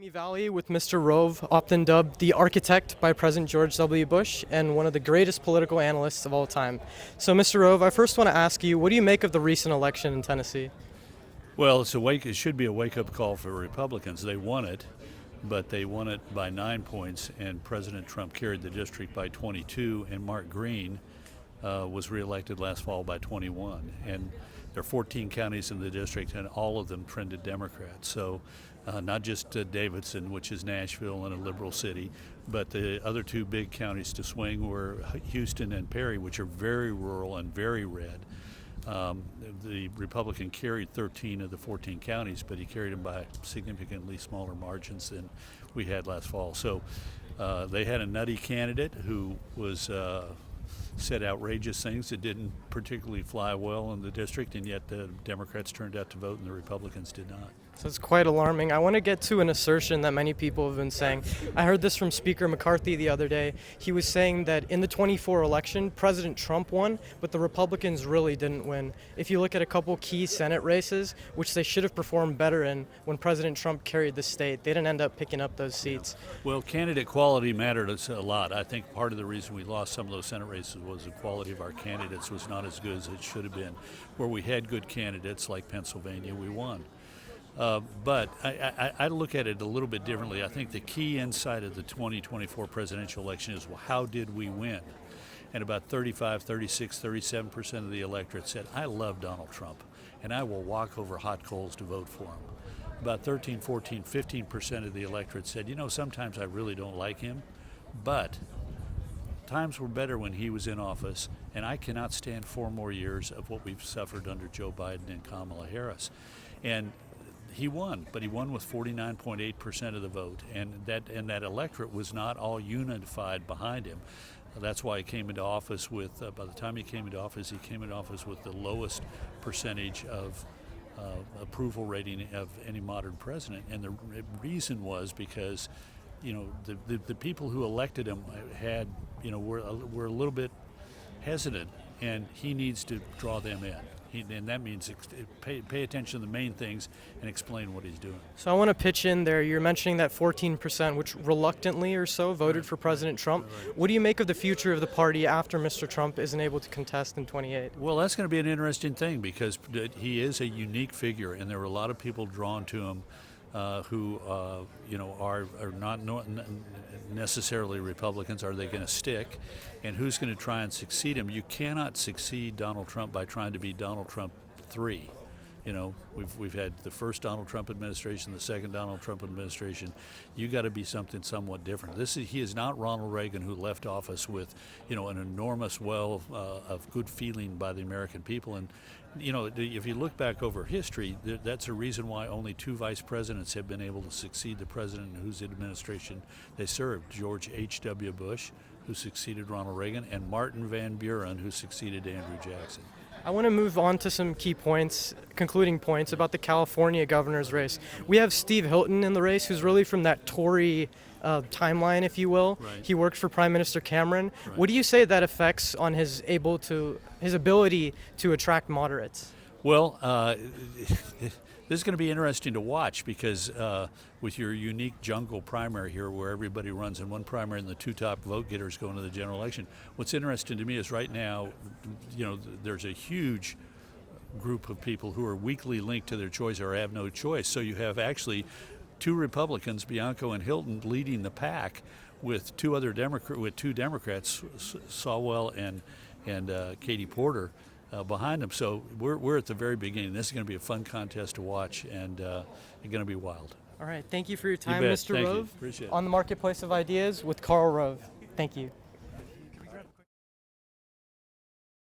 Simi Valley with Mr. Rove, often dubbed the architect by President George W. Bush and one of the greatest political analysts of all time. So, Mr. Rove, I first want to ask you, what do you make of the recent election in Tennessee? Well, it should be a wake-up call for Republicans. They won it, but they won it by 9 points, and President Trump carried the district by 22, and Mark Green was reelected last fall by 21. And there are 14 counties in the district, and all of them trended Democrat. So not just Davidson, which is Nashville and a liberal city, but the other two big counties to swing were Houston and Perry, which are very rural and very red. The Republican carried 13 of the 14 counties, but he carried them by significantly smaller margins than we had last fall. So they had a nutty candidate who was said outrageous things that didn't particularly fly well in the district, and yet the Democrats turned out to vote and the Republicans did not. So it's quite alarming. I want to get to an assertion that many people have been saying. I heard this from Speaker McCarthy the other day. He was saying that in the 24 election, President Trump won, but the Republicans really didn't win. If you look at a couple key Senate races, which they should have performed better in when President Trump carried the state, they didn't end up picking up those seats. Well, candidate quality mattered a lot. I think part of the reason we lost some of those Senate races was the quality of our candidates was not as good as it should have been. Where we had good candidates like Pennsylvania, we won. But I look at it a little bit differently. I think the key insight of the 2024 presidential election is, well, how did we win? And about 35, 36, 37% of the electorate said, I love Donald Trump, and I will walk over hot coals to vote for him. About 13, 14, 15% of the electorate said, sometimes I really don't like him, but times were better when he was in office, and I cannot stand 4 more years of what we've suffered under Joe Biden and Kamala Harris. And he won, but he won with 49.8% of the vote, and that electorate was not all unified behind him. That's why he came into office with, by the time he came into office with the lowest percentage of approval rating of any modern president. And the reason was because, the people who elected him had, were a little bit hesitant, and he needs to draw them in. And that means pay attention to the main things and explain what he's doing. So I want to pitch in there. You're mentioning that 14%, which reluctantly or so voted for President Trump. Right. What do you make of the future of the party after Mr. Trump isn't able to contest in 28? Well, that's going to be an interesting thing because he is a unique figure, and there were a lot of people drawn to him who are not necessarily Republicans. Are they going to stick? And who's going to try and succeed him? You cannot succeed Donald Trump by trying to be Donald Trump 3. We've had the first Donald Trump administration, the second Donald Trump administration. You got to be something somewhat different. He is not Ronald Reagan, who left office with, an enormous well of good feeling by the American people. And if you look back over history, that's a reason why only 2 vice presidents have been able to succeed the president whose administration they served: George H.W. Bush, who succeeded Ronald Reagan, and Martin Van Buren, who succeeded Andrew Jackson. I want to move on to some key points, concluding points about the California governor's race. We have Steve Hilton in the race, who's really from that Tory timeline, if you will. Right. He worked for Prime Minister Cameron. Right. What do you say that affects on his ability to attract moderates? Well, this is going to be interesting to watch because with your unique jungle primary here where everybody runs in one primary and the 2 top vote getters go into the general election, what's interesting to me is right now, there's a huge group of people who are weakly linked to their choice or have no choice. So you have actually 2 Republicans, Bianco and Hilton, leading the pack with 2 Democrats, Sawell and Katie Porter, behind them. So we're at the very beginning. This is going to be a fun contest to watch, and it's going to be wild. All right. Thank you for your time, You bet. Mr. Thank Rove. you. Appreciate it. On the Marketplace of Ideas with Karl Rove. Thank you.